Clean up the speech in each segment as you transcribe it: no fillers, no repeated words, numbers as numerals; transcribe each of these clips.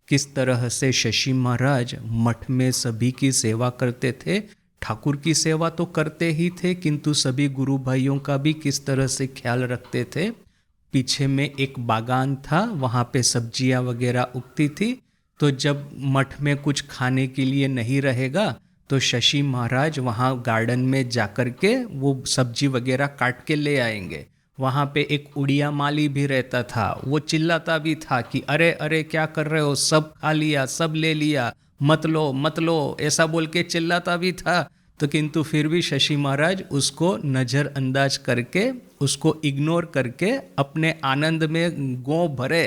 किस तरह से शशि महाराज मठ में सभी की सेवा करते थे। ठाकुर की सेवा तो करते ही थे, किंतु सभी गुरु भाइयों का भी किस तरह से ख्याल रखते थे। पीछे में एक बागान था, वहाँ पे सब्जियाँ वगैरह उगती थी। तो जब मठ में कुछ खाने के लिए नहीं रहेगा तो शशि महाराज वहाँ गार्डन में जाकर के वो सब्जी वगैरह काट के ले आएंगे। वहाँ पे एक उड़िया माली भी रहता था, वो चिल्लाता भी था कि अरे अरे क्या कर रहे हो, सब खा लिया, सब ले लिया, मत लो मत लो, ऐसा बोल के चिल्लाता भी था। तो किंतु फिर भी शशि महाराज उसको नज़रअंदाज करके, उसको इग्नोर करके अपने आनंद में गो भरे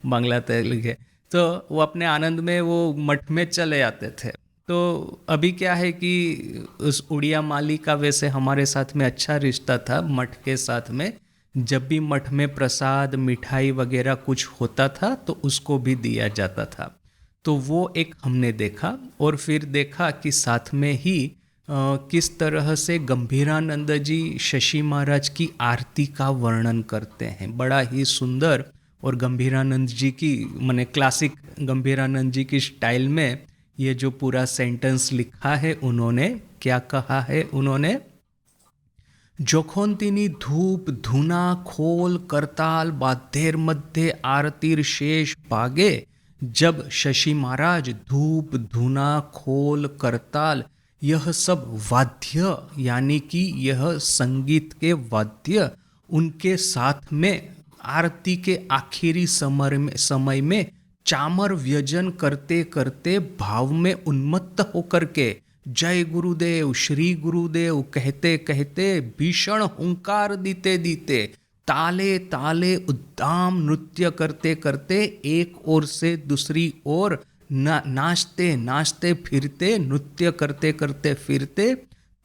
बांग्ला तेलुगु है, तो वो अपने आनंद में वो मठ में चले आते थे। तो अभी क्या है कि उस उड़िया माली का वैसे हमारे साथ में अच्छा रिश्ता था मठ के साथ में। जब भी मठ में प्रसाद मिठाई वगैरह कुछ होता था तो उसको भी दिया जाता था। तो वो एक हमने देखा, और फिर देखा कि साथ में ही किस तरह से गंभीरानंद जी शशि महाराज की आरती का वर्णन करते हैं, बड़ा ही सुंदर। और गंभीरानंद जी की माने क्लासिक गंभीरानंद जी की स्टाइल में ये जो पूरा सेंटेंस लिखा है, उन्होंने क्या कहा है, उन्होंने যখন তিনি ধূপ ধুনা খোল करताल बाध्येर मध्य आरतीर शेष पागे। जब शशि महाराज धूप धुना खोल करताल यह सब वाद्य यानी कि यह संगीत के वाद्य उनके साथ में आरती के आखिरी समय में चामर व्यजन करते करते भाव में उन्मत्त होकर के जय गुरुदेव श्री गुरुदेव कहते कहते भीषण हुंकार दीते दीते ताले ताले उद्दाम नृत्य करते करते एक ओर से दूसरी ओर नाचते नाचते फिरते नृत्य करते करते फिरते,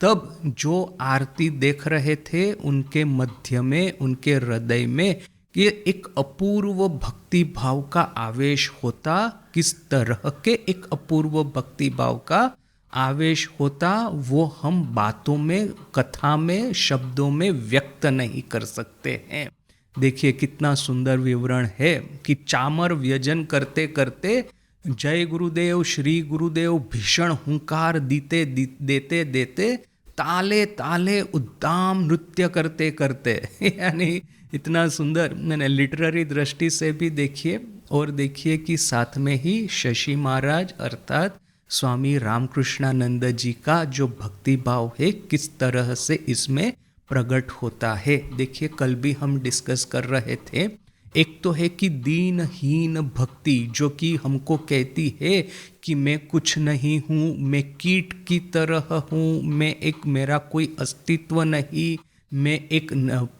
तब जो आरती देख रहे थे उनके मध्य में, उनके हृदय में ये एक अपूर्व भक्ति भाव का आवेश होता। किस तरह के एक अपूर्व भक्ति भाव का आवेश होता वो हम बातों में, कथा में, शब्दों में व्यक्त नहीं कर सकते हैं। देखिए कितना सुंदर विवरण है कि चामर व्यजन करते करते जय गुरुदेव श्री गुरुदेव भीषण हुंकार देते देते ताले ताले उद्दाम नृत्य करते करते यानी इतना सुंदर। मैंने लिटरेरी दृष्टि से भी देखिए, और देखिए कि साथ में ही शशि महाराज अर्थात स्वामी रामकृष्णानंद जी का जो भक्ति भाव है किस तरह से इसमें प्रकट होता है। देखिए कल भी हम डिस्कस कर रहे थे, एक तो है कि दीनहीन भक्ति जो कि हमको कहती है कि मैं कुछ नहीं हूँ, मैं कीट की तरह हूँ, मैं एक, मेरा कोई अस्तित्व नहीं, मैं एक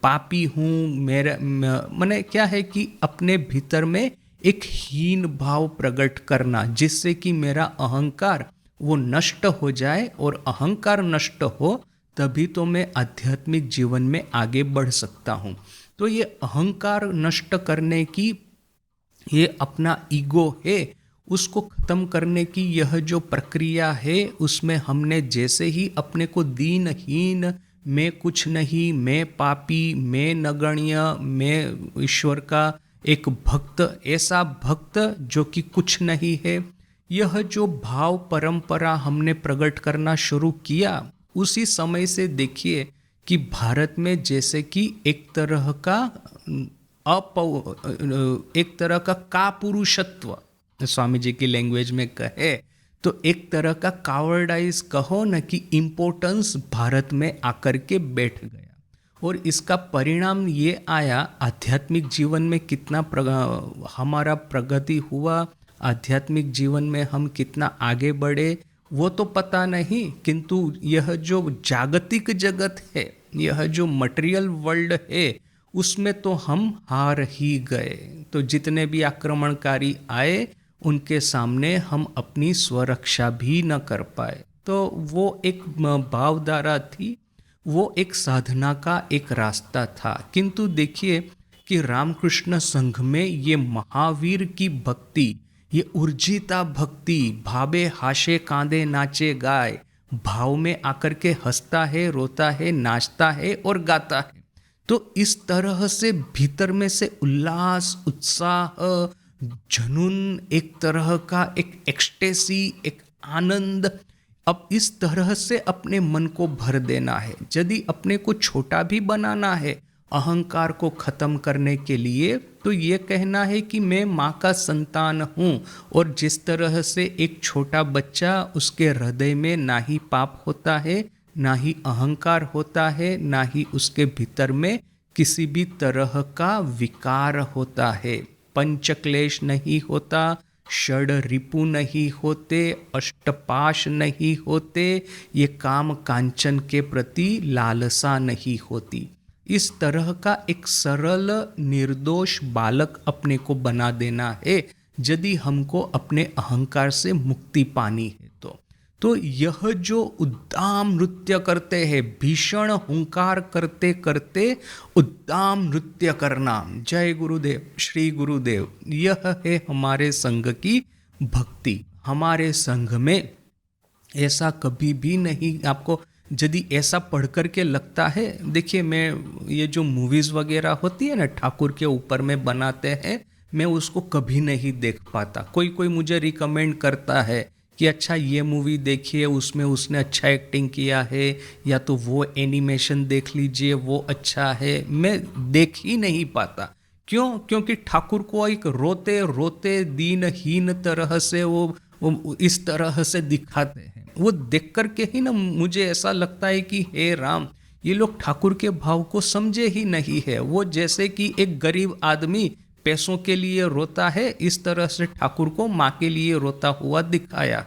पापी हूँ, मेरा माने क्या है कि अपने भीतर में एक हीन भाव प्रकट करना जिससे कि मेरा अहंकार वो नष्ट हो जाए, और अहंकार नष्ट हो तभी तो मैं आध्यात्मिक जीवन में आगे बढ़ सकता हूँ। तो ये अहंकार नष्ट करने की, ये अपना ईगो है उसको खत्म करने की यह जो प्रक्रिया है, उसमें हमने जैसे ही अपने को दीनहीन, मैं कुछ नहीं, मैं पापी, मैं नगण्य, मैं ईश्वर का एक भक्त, ऐसा भक्त जो कि कुछ नहीं है, यह जो भाव परंपरा हमने प्रकट करना शुरू किया, उसी समय से देखिए कि भारत में जैसे कि एक तरह का कापुरुषत्व, स्वामी जी की लैंग्वेज में कहे तो एक तरह का कावर्डाइज कहो न कि इम्पोर्टेंस भारत में आकर के बैठ गया। और इसका परिणाम ये आया आध्यात्मिक जीवन में कितना हमारा प्रगति हुआ, आध्यात्मिक जीवन में हम कितना आगे बढ़े वो तो पता नहीं, किंतु यह जो जागतिक जगत है, यह जो मटेरियल वर्ल्ड है, उसमें तो हम हार ही गए। तो जितने भी आक्रमणकारी आए उनके सामने हम अपनी स्वरक्षा भी न कर पाए। तो वो एक भावधारा थी, वो एक साधना का एक रास्ता था। किंतु देखिए कि रामकृष्ण संघ में ये महावीर की भक्ति, ये ऊर्जिता भक्ति, भावे हाशे कांदे नाचे गाए, भाव में आकर के हंसता है, रोता है, नाचता है और गाता है। तो इस तरह से भीतर में से उल्लास, उत्साह, जुनून, एक तरह का एक एक्सटेसी, एक आनंद। अब इस तरह से अपने मन को भर देना है। यदि अपने को छोटा भी बनाना है अहंकार को खत्म करने के लिए, तो ये कहना है कि मैं माँ का संतान हूँ। और जिस तरह से एक छोटा बच्चा, उसके हृदय में ना ही पाप होता है, ना ही अहंकार होता है, ना ही उसके भीतर में किसी भी तरह का विकार होता है। पंचक्लेश नहीं होता, षड रिपु नहीं होते, अष्टपाश नहीं होते, ये काम कांचन के प्रति लालसा नहीं होती। इस तरह का एक सरल निर्दोष बालक अपने को बना देना है यदि हमको अपने अहंकार से मुक्ति पानी है। तो यह जो उद्दाम नृत्य करते हैं, भीषण हुंकार करते करते उद्दाम नृत्य करना, जय गुरुदेव, श्री गुरुदेव, यह है हमारे संघ की भक्ति। हमारे संघ में ऐसा कभी भी नहीं। आपको यदि ऐसा पढ़ कर के लगता है, देखिए मैं ये जो मूवीज़ वगैरह होती है ना ठाकुर के ऊपर में बनाते हैं, मैं उसको कभी नहीं देख पाता। कोई कोई मुझे रिकमेंड करता है कि अच्छा ये मूवी देखिए, उसमें उसने अच्छा एक्टिंग किया है, या तो वो एनिमेशन देख लीजिए वो अच्छा है। मैं देख ही नहीं पाता। क्यों? क्योंकि ठाकुर को एक रोते रोते दीनहीन तरह से वो इस तरह से दिखाते हैं। वो देख कर के ही ना मुझे ऐसा लगता है कि हे राम, ये लोग ठाकुर के भाव को समझे ही नहीं है। वो जैसे कि एक गरीब आदमी पैसों के लिए रोता है, इस तरह से ठाकुर को माँ के लिए रोता हुआ दिखाया है।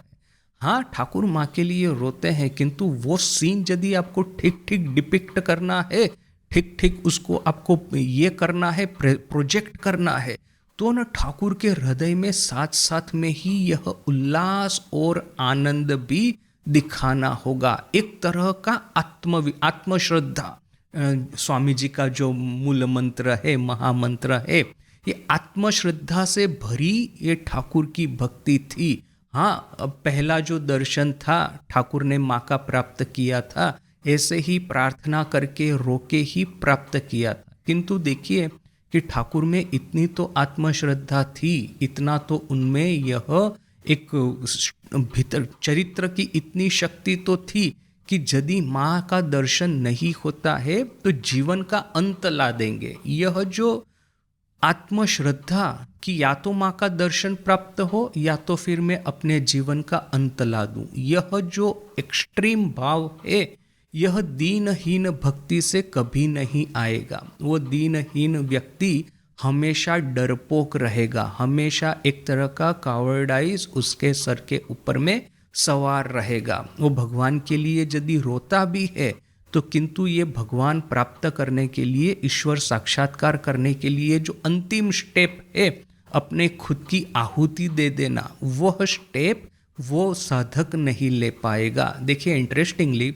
हाँ, ठाकुर माँ के लिए रोते हैं, किंतु वो सीन यदि आपको ठीक ठीक डिपिक्ट करना है, ठीक ठीक उसको आपको ये करना है, प्रोजेक्ट करना है, तो न ठाकुर के हृदय में साथ साथ में ही यह उल्लास और आनंद भी दिखाना होगा। एक तरह का आत्मश्रद्धा, स्वामी जी का जो मूल मंत्र है, महामंत्र है, ये आत्मश्रद्धा से भरी ये ठाकुर की भक्ति थी। हाँ, अब पहला जो दर्शन था ठाकुर ने माँ का प्राप्त किया था, ऐसे ही प्रार्थना करके रोके ही प्राप्त किया था। किंतु देखिए कि ठाकुर में इतनी तो आत्मश्रद्धा थी, इतना तो उनमें यह एक भीतर चरित्र की इतनी शक्ति तो थी कि यदि माँ का दर्शन नहीं होता है तो जीवन का अंत ला देंगे। यह जो आत्मश्रद्धा कि या तो माँ का दर्शन प्राप्त हो या तो फिर मैं अपने जीवन का अंत ला दूं, यह जो एक्सट्रीम भाव है, यह दीनहीन भक्ति से कभी नहीं आएगा। वो दीनहीन व्यक्ति हमेशा डरपोक रहेगा, हमेशा एक तरह का कावर्डाइज उसके सर के ऊपर में सवार रहेगा। वो भगवान के लिए यदि रोता भी है तो किंतु ये भगवान प्राप्त करने के लिए, ईश्वर साक्षात्कार करने के लिए जो अंतिम स्टेप है, अपने खुद की आहुति दे देना, वह स्टेप वो साधक नहीं ले पाएगा। देखिए इंटरेस्टिंगली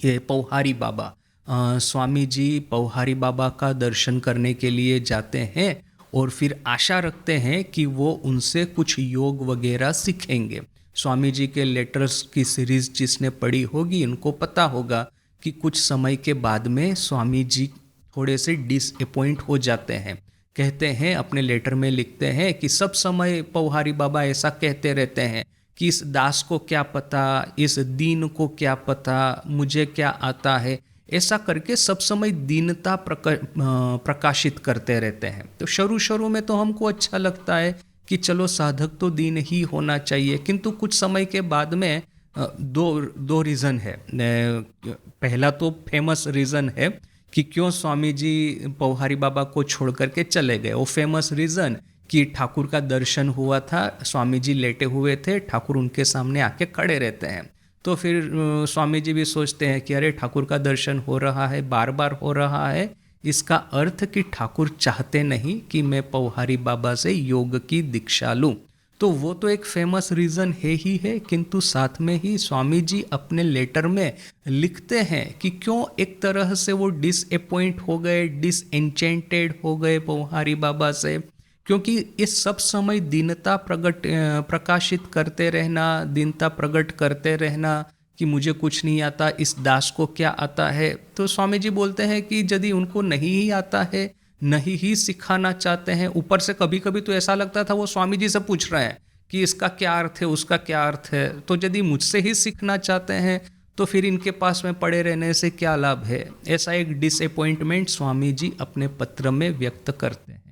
ये पौहारी बाबा, स्वामी जी पौहारी बाबा का दर्शन करने के लिए जाते हैं और फिर आशा रखते हैं कि वो उनसे कुछ योग वगैरह सीखेंगे। स्वामी जी के लेटर्स की सीरीज जिसने पढ़ी होगी उनको पता होगा कि कुछ समय के बाद में स्वामी जी थोड़े से डिसअपॉइंट हो जाते हैं। कहते हैं, अपने लेटर में लिखते हैं कि सब समय पौहारी बाबा ऐसा कहते रहते हैं कि इस दास को क्या पता, इस दीन को क्या पता, मुझे क्या आता है, ऐसा करके सब समय दीनता प्रकाशित करते रहते हैं। तो शुरू में तो हमको अच्छा लगता है कि चलो साधक तो दीन ही होना चाहिए, किंतु कुछ समय के बाद में दो रीज़न है। पहला तो फेमस रीज़न है कि क्यों स्वामी जी पौहारी बाबा को छोड़ करके चले गए। वो फेमस रीज़न कि ठाकुर का दर्शन हुआ था, स्वामी जी लेटे हुए थे, ठाकुर उनके सामने आके खड़े रहते हैं। तो फिर स्वामी जी भी सोचते हैं कि अरे ठाकुर का दर्शन हो रहा है, बार बार हो रहा है, इसका अर्थ कि ठाकुर चाहते नहीं कि मैं पौहारी बाबा से योग की दीक्षा लूँ। तो वो तो एक फेमस रीज़न है ही है, किंतु साथ में ही स्वामी जी अपने लेटर में लिखते हैं कि क्यों एक तरह से वो डिसअपॉइंट हो गए, डिसएंचेंटेड हो गए पौहारी बाबा से, क्योंकि इस सब समय दीनता प्रकाशित करते रहना, दीनता प्रकट करते रहना कि मुझे कुछ नहीं आता, इस दास को क्या आता है। तो स्वामी जी बोलते हैं कि यदि उनको नहीं ही आता है, नहीं ही सिखाना चाहते हैं। ऊपर से कभी कभी तो ऐसा लगता था वो स्वामी जी से पूछ रहे हैं कि इसका क्या अर्थ है, उसका क्या अर्थ है। तो यदि मुझसे ही सीखना चाहते हैं तो फिर इनके पास में पड़े रहने से क्या लाभ है। ऐसा एक डिसअपॉइंटमेंट स्वामी जी अपने पत्र में व्यक्त करते हैं।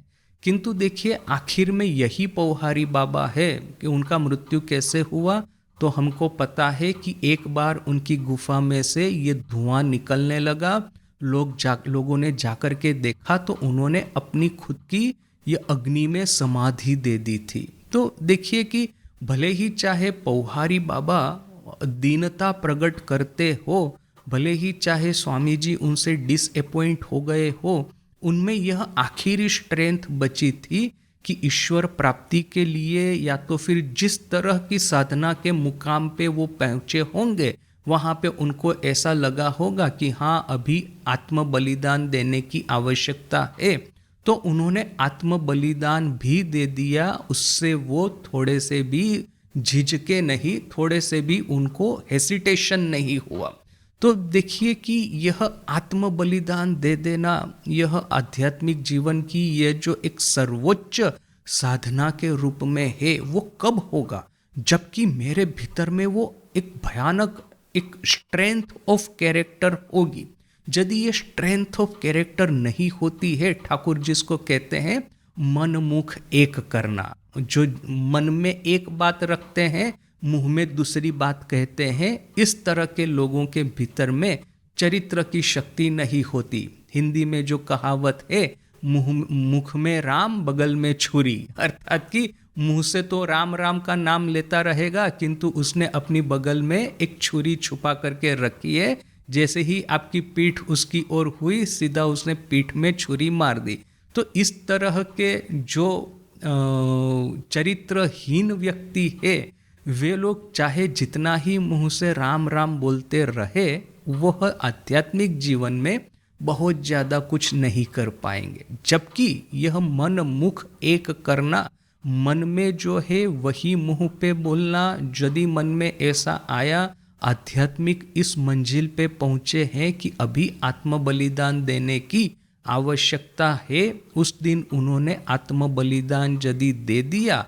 किंतु देखिए आखिर में यही पौहारी बाबा है कि उनका मृत्यु कैसे हुआ। तो हमको पता है कि एक बार उनकी गुफा में से ये धुआं निकलने लगा। लोगों ने जाकर के देखा तो उन्होंने अपनी खुद की ये अग्नि में समाधि दे दी थी। तो देखिए कि भले ही चाहे पौहारी बाबा दीनता प्रकट करते हो, भले ही चाहे स्वामी जी उनसे डिसअपॉइंट हो गए हो, उनमें यह आखिरी स्ट्रेंथ बची थी कि ईश्वर प्राप्ति के लिए या तो फिर जिस तरह की साधना के मुकाम पे वो पहुँचे होंगे वहाँ पे उनको ऐसा लगा होगा कि हाँ अभी आत्म बलिदान देने की आवश्यकता है। तो उन्होंने आत्म बलिदान भी दे दिया। उससे वो थोड़े से भी झिझके नहीं, थोड़े से भी उनको हेसिटेशन नहीं हुआ। तो देखिए कि यह आत्म बलिदान दे देना, यह आध्यात्मिक जीवन की यह जो एक सर्वोच्च साधना के रूप में है, वो कब होगा जबकि मेरे भीतर में वो एक भयानक एक स्ट्रेंथ ऑफ कैरेक्टर होगी। यदि ये स्ट्रेंथ ऑफ कैरेक्टर नहीं होती है, ठाकुर जिसको कहते हैं मन मुख एक करना, जो मन में एक बात रखते हैं मुंह में दूसरी बात कहते हैं, इस तरह के लोगों के भीतर में चरित्र की शक्ति नहीं होती। हिंदी में जो कहावत है मुख में राम बगल में छुरी, अर्थात कि मुंह से तो राम राम का नाम लेता रहेगा किंतु उसने अपनी बगल में एक छुरी छुपा करके रखी है। जैसे ही आपकी पीठ उसकी ओर हुई सीधा उसने पीठ में छुरी मार दी। तो इस तरह के जो चरित्रहीन व्यक्ति है वे लोग चाहे जितना ही मुंह से राम राम बोलते रहे वह आध्यात्मिक जीवन में बहुत ज़्यादा कुछ नहीं कर पाएंगे। जबकि यह मन मुख एक करना, मन में जो है वही मुंह पे बोलना, यदि मन में ऐसा आया आध्यात्मिक इस मंजिल पे पहुँचे हैं कि अभी आत्म बलिदान देने की आवश्यकता है, उस दिन उन्होंने आत्म बलिदान यदि दे दिया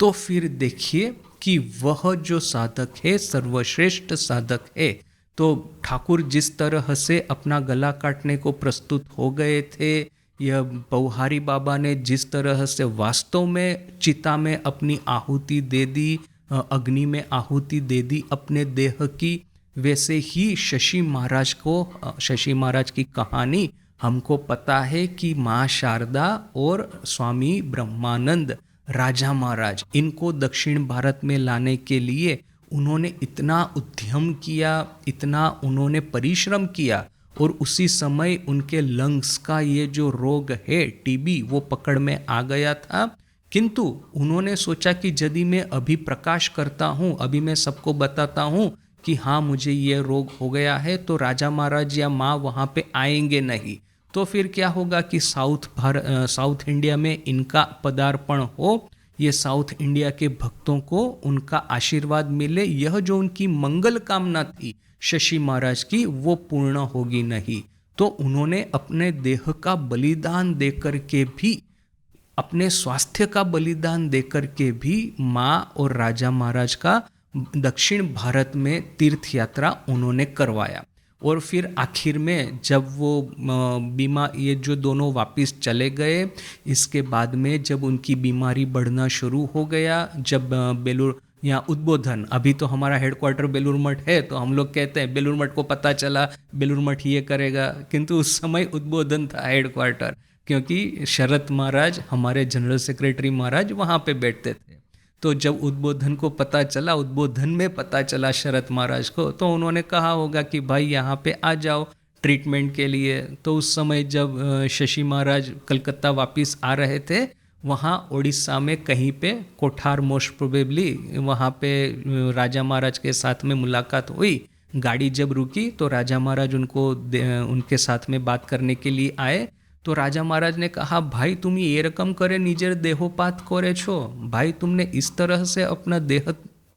तो फिर देखिए कि वह जो साधक है सर्वश्रेष्ठ साधक है। तो ठाकुर जिस तरह से अपना गला काटने को प्रस्तुत हो गए थे, यह पौहारी बाबा ने जिस तरह से वास्तव में चिता में अपनी आहुति दे दी, अग्नि में आहुति दे दी अपने देह की, वैसे ही शशि महाराज की कहानी हमको पता है कि माँ शारदा और स्वामी ब्रह्मानंद राजा महाराज, इनको दक्षिण भारत में लाने के लिए उन्होंने इतना उद्यम किया, इतना उन्होंने परिश्रम किया और उसी समय उनके लंग्स का ये जो रोग है टीबी वो पकड़ में आ गया था। किंतु उन्होंने सोचा कि यदि मैं अभी प्रकाश करता हूँ, अभी मैं सबको बताता हूँ कि हाँ मुझे ये रोग हो गया है, तो राजा महाराज या माँ वहाँ पे आएंगे नहीं। तो फिर क्या होगा कि साउथ इंडिया में इनका पदार्पण हो, ये साउथ इंडिया के भक्तों को उनका आशीर्वाद मिले, यह जो उनकी मंगल कामना थी शशि महाराज की वो पूर्ण होगी नहीं। तो उन्होंने अपने देह का बलिदान देकर के भी, अपने स्वास्थ्य का बलिदान देकर के भी माँ और राजा महाराज का दक्षिण भारत में तीर्थ यात्रा उन्होंने करवाया। और फिर आखिर में जब वो ये जो दोनों वापस चले गए, इसके बाद में जब उनकी बीमारी बढ़ना शुरू हो गया, जब बेलूर यहाँ उद्बोधन, अभी तो हमारा हेडक्वार्टर बेलूर मठ है तो हम लोग कहते हैं बेलूर मठ को पता चला बेलूर मठ ये करेगा, किंतु उस समय उद्बोधन था हेडक्वार्टर, क्योंकि शरत महाराज हमारे जनरल सेक्रेटरी महाराज वहाँ पे बैठते थे। तो जब उद्बोधन को पता चला, उद्बोधन में पता चला शरत महाराज को, तो उन्होंने कहा होगा कि भाई यहाँ पे आ जाओ ट्रीटमेंट के लिए। तो उस समय जब शशि महाराज कलकत्ता वापस आ रहे थे, वहाँ उड़ीसा में कहीं पे कोठार मोस्ट प्रोबेबली वहाँ पे राजा महाराज के साथ में मुलाकात हुई। गाड़ी जब रुकी तो राजा महाराज उनके साथ में बात करने के लिए आए। तो राजा महाराज ने कहा, भाई तुम ये रकम करे निजेर देहोपात करे छो, भाई तुमने इस तरह से अपना देह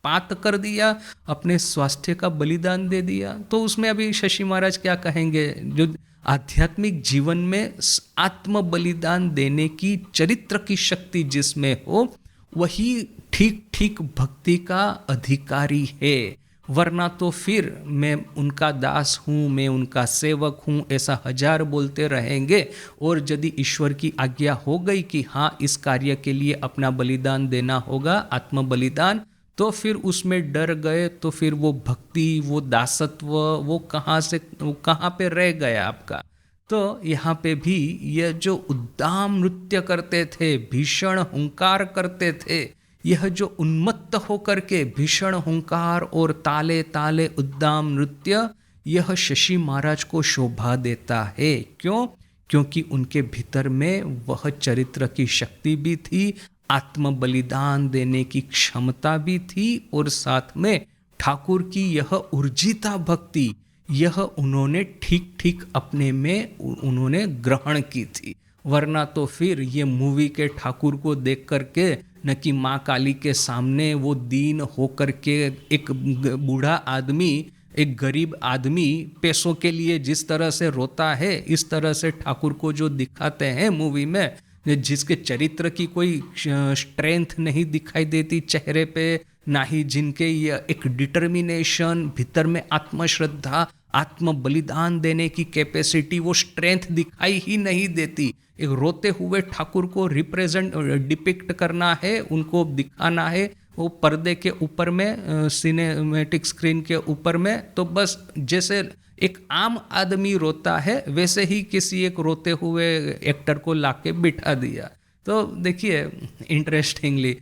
पात कर दिया, अपने स्वास्थ्य का बलिदान दे दिया। तो उसमें अभी शशि महाराज क्या कहेंगे, जो आध्यात्मिक जीवन में आत्म बलिदान देने की चरित्र की शक्ति जिसमें हो, वही ठीक ठीक भक्ति का अधिकारी है। वरना तो फिर मैं उनका दास हूँ, मैं उनका सेवक हूँ, ऐसा हजार बोलते रहेंगे। और यदि ईश्वर की आज्ञा हो गई कि हाँ इस कार्य के लिए अपना बलिदान देना होगा, आत्म बलिदान, तो फिर उसमें डर गए तो फिर वो भक्ति, वो दासत्व, वो कहाँ पे रह गया आपका। तो यहाँ पे भी यह जो उद्दाम नृत्य करते थे, भीषण हुंकार करते थे, यह जो उन्मत्त होकर के भीषण हुंकार और ताले ताले उद्दाम नृत्य, यह शशि महाराज को शोभा देता है। क्यों? क्योंकि उनके भीतर में वह चरित्र की शक्ति भी थी, आत्म बलिदान देने की क्षमता भी थी, और साथ में ठाकुर की यह ऊर्जिता भक्ति, यह उन्होंने ठीक ठीक अपने में उन्होंने ग्रहण की थी। वरना तो फिर ये मूवी के ठाकुर को देख करके, न कि माँ काली के सामने वो दीन होकर के एक बूढ़ा आदमी, एक गरीब आदमी पैसों के लिए जिस तरह से रोता है, इस तरह से ठाकुर को जो दिखाते हैं मूवी में, जिसके चरित्र की कोई स्ट्रेंथ नहीं दिखाई देती चेहरे पे, ना ही जिनके ये एक डिटर्मिनेशन, भीतर में आत्मश्रद्धा, आत्म बलिदान देने की कैपेसिटी, वो स्ट्रेंथ दिखाई ही नहीं देती। एक रोते हुए ठाकुर को रिप्रेजेंट डिपिक्ट करना है, उनको दिखाना है वो पर्दे के ऊपर में, सिनेमैटिक स्क्रीन के ऊपर में, तो बस जैसे एक आम आदमी रोता है वैसे ही किसी एक रोते हुए एक्टर को लाके बिठा दिया। तो देखिए इंटरेस्टिंगली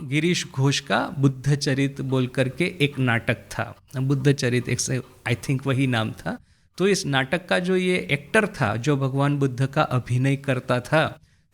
गिरीश घोष का बुद्ध चरित बोल करके एक नाटक था, बुद्ध चरित एक से आई थिंक वही नाम था। तो इस नाटक का जो ये एक्टर था जो भगवान बुद्ध का अभिनय करता था,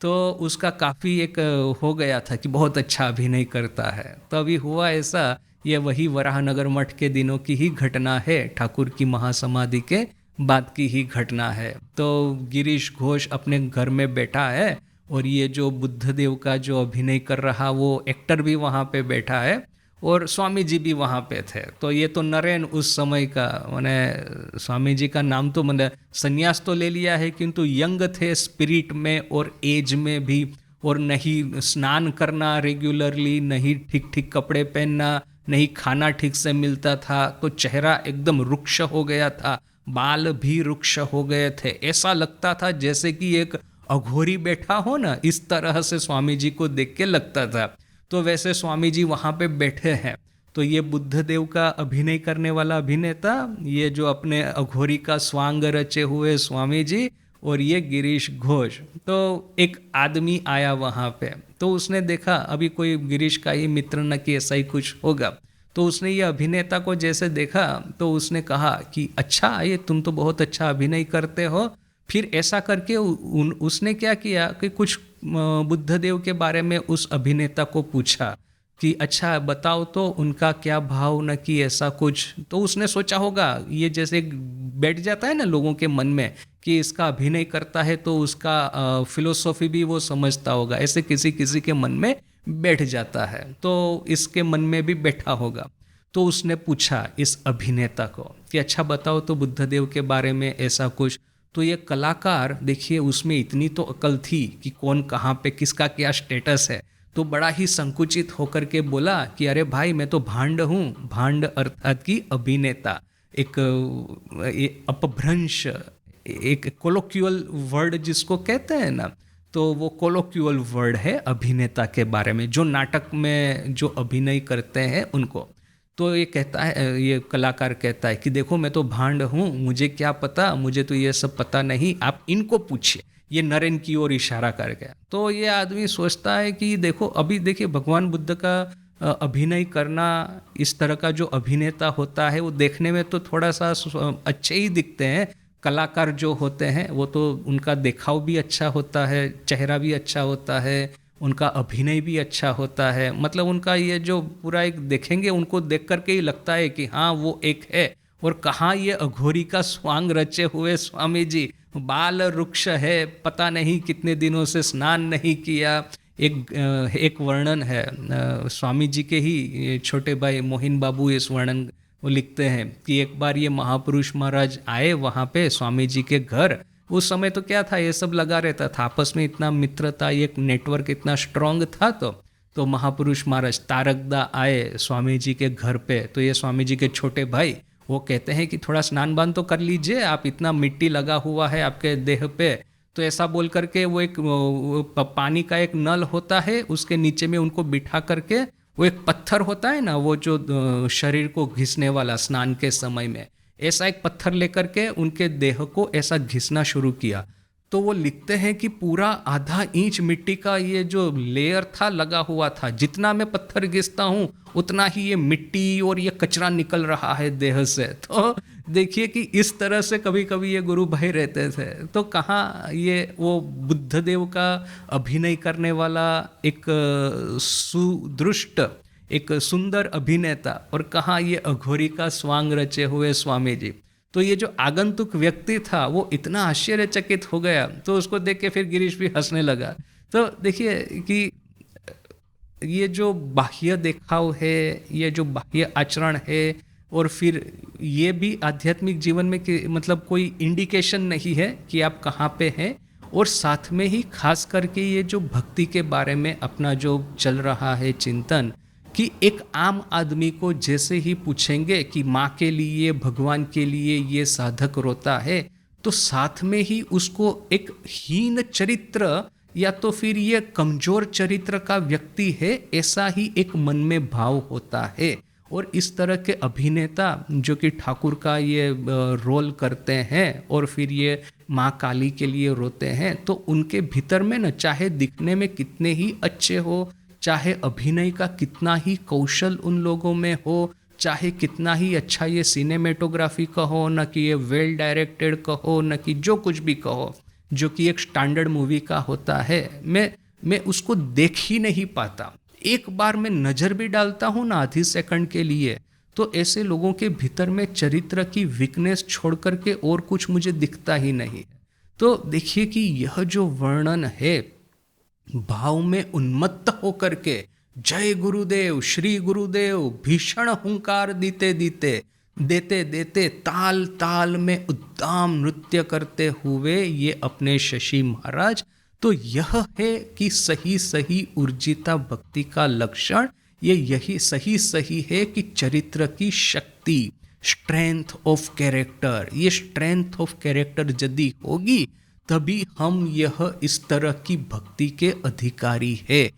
तो उसका काफ़ी एक हो गया था कि बहुत अच्छा अभिनय करता है। तो अभी हुआ ऐसा, ये वही वराहनगर मठ के दिनों की ही घटना है, ठाकुर की महासमाधि के बाद की ही घटना है। तो गिरीश घोष अपने घर में बैठा है और ये जो बुद्धदेव का जो अभिनय कर रहा वो एक्टर भी वहाँ पे बैठा है और स्वामी जी भी वहाँ पे थे। तो ये तो नरेन उस समय का, मैंने स्वामी जी का नाम तो मैंने संन्यास तो ले लिया है, किंतु यंग थे स्पिरिट में और एज में भी, और नहीं स्नान करना रेगुलरली, नहीं ठीक ठीक कपड़े पहनना, नहीं खाना ठीक से मिलता था, तो चेहरा एकदम रुक्ष हो गया था, बाल भी रुक्ष हो गए थे। ऐसा लगता था जैसे कि एक अघोरी बैठा हो ना, इस तरह से स्वामी जी को देख के लगता था। तो वैसे स्वामी जी वहाँ पे बैठे हैं, तो ये बुद्धदेव का अभिनय करने वाला अभिनेता, ये जो अपने अघोरी का स्वांग रचे हुए स्वामी जी, और ये गिरीश घोष। तो एक आदमी आया वहाँ पे, तो उसने देखा अभी कोई गिरीश का ही मित्र न कि ऐसा ही कुछ होगा, तो उसने ये अभिनेता को जैसे देखा तो उसने कहा कि अच्छा ये तुम तो बहुत अच्छा अभिनय करते हो। फिर ऐसा करके उसने क्या किया कि कुछ बुद्धदेव के बारे में उस अभिनेता को पूछा कि अच्छा बताओ तो उनका क्या भाव, न कि ऐसा कुछ। तो उसने सोचा होगा, ये जैसे बैठ जाता है ना लोगों के मन में कि इसका अभिनय करता है तो उसका फिलोसॉफी भी वो समझता होगा, ऐसे किसी किसी के मन में बैठ जाता है, तो इसके मन में भी बैठा होगा। तो उसने पूछा इस अभिनेता को कि अच्छा बताओ तो बुद्धदेव के बारे में ऐसा कुछ। तो ये कलाकार देखिए उसमें इतनी तो अकल थी कि कौन कहाँ पे किसका क्या स्टेटस है, तो बड़ा ही संकुचित होकर के बोला कि अरे भाई मैं तो भांड हूँ। भांड अर्थात की अभिनेता, एक अपभ्रंश, एक कोलोक्यूअल वर्ड जिसको कहते हैं ना, तो वो कोलोक्यूअल वर्ड है अभिनेता के बारे में, जो नाटक में जो अभिनय करते हैं उनको। तो ये कहता है, ये कलाकार कहता है कि देखो मैं तो भांड हूँ, मुझे क्या पता, मुझे तो ये सब पता नहीं, आप इनको पूछिए। ये नरेन की ओर इशारा कर गया। तो ये आदमी सोचता है कि देखो अभी देखिए भगवान बुद्ध का अभिनय करना, इस तरह का जो अभिनेता होता है वो देखने में तो थोड़ा सा अच्छे ही दिखते हैं। कलाकार जो होते हैं वो तो उनका दिखाव भी अच्छा होता है, चेहरा भी अच्छा होता है, उनका अभिनय भी अच्छा होता है, मतलब उनका ये जो पूरा एक देखेंगे उनको देख करके ही लगता है कि हाँ वो एक है। और कहाँ ये अघोरी का स्वांग रचे हुए स्वामी जी, बाल रुक्ष है, पता नहीं कितने दिनों से स्नान नहीं किया। एक वर्णन है स्वामी जी के ही छोटे भाई मोहिन बाबू इस वर्णन वो लिखते हैं कि एक बार ये महापुरुष महाराज आए वहाँ पे स्वामी जी के घर। उस समय तो क्या था, ये सब लगा रहता था आपस में, इतना मित्रता, ये नेटवर्क इतना स्ट्रांग था। तो महापुरुष महाराज तारकदा आए स्वामी जी के घर पे। तो ये स्वामी जी के छोटे भाई वो कहते हैं कि थोड़ा स्नान बान तो कर लीजिए, आप इतना मिट्टी लगा हुआ है आपके देह पे। तो ऐसा बोल करके वो एक पानी का एक नल होता है, उसके नीचे में उनको बिठा करके, वो एक पत्थर होता है ना, वो जो शरीर को घिसने वाला स्नान के समय में, ऐसा एक पत्थर लेकर के उनके देह को ऐसा घिसना शुरू किया। तो वो लिखते हैं कि पूरा आधा इंच मिट्टी का ये जो लेयर था लगा हुआ था। जितना मैं पत्थर घिसता हूँ उतना ही ये मिट्टी और ये कचरा निकल रहा है देह से। तो देखिए कि इस तरह से कभी कभी ये गुरु भाई रहते थे। तो कहाँ ये वो बुद्धदेव का अभिनय करने वाला एक सुदृष्ट, एक सुंदर अभिनेता, और कहाँ ये अघोरी का स्वांग रचे हुए स्वामी जी। तो ये जो आगंतुक व्यक्ति था वो इतना आश्चर्यचकित हो गया, तो उसको देख के फिर गिरीश भी हंसने लगा। तो देखिए कि ये जो बाह्य देखाव है, ये जो बाह्य आचरण है, और फिर ये भी आध्यात्मिक जीवन में कि मतलब कोई इंडिकेशन नहीं है कि आप कहाँ पे हैं। और साथ में ही खास करके ये जो भक्ति के बारे में अपना जो चल रहा है चिंतन, कि एक आम आदमी को जैसे ही पूछेंगे कि माँ के लिए, भगवान के लिए ये साधक रोता है, तो साथ में ही उसको एक हीन चरित्र या तो फिर ये कमजोर चरित्र का व्यक्ति है, ऐसा ही एक मन में भाव होता है। और इस तरह के अभिनेता जो कि ठाकुर का ये रोल करते हैं और फिर ये माँ काली के लिए रोते हैं, तो उनके भीतर में न, चाहे दिखने में कितने ही अच्छे हो, चाहे अभिनय का कितना ही कौशल उन लोगों में हो, चाहे कितना ही अच्छा ये सिनेमेटोग्राफी कहो, न कि ये वेल डायरेक्टेड कहो, न कि जो कुछ भी कहो जो कि एक स्टैंडर्ड मूवी का होता है, मैं उसको देख ही नहीं पाता। एक बार मैं नज़र भी डालता हूँ ना आधी सेकंड के लिए, तो ऐसे लोगों के भीतर में चरित्र की वीकनेस छोड़ करके और कुछ मुझे दिखता ही नहीं। तो देखिए कि यह जो वर्णन है, भाव में उन्मत्त होकर के जय गुरुदेव, श्री गुरुदेव, भीषण हुंकार देते देते ताल ताल में उद्दाम नृत्य करते हुए ये अपने शशि महाराज। तो यह है कि सही सही ऊर्जिता भक्ति का लक्षण ये यही सही है कि चरित्र की शक्ति, स्ट्रेंथ ऑफ कैरेक्टर, ये स्ट्रेंथ ऑफ कैरेक्टर यदि होगी तभी हम यह इस तरह की भक्ति के अधिकारी है।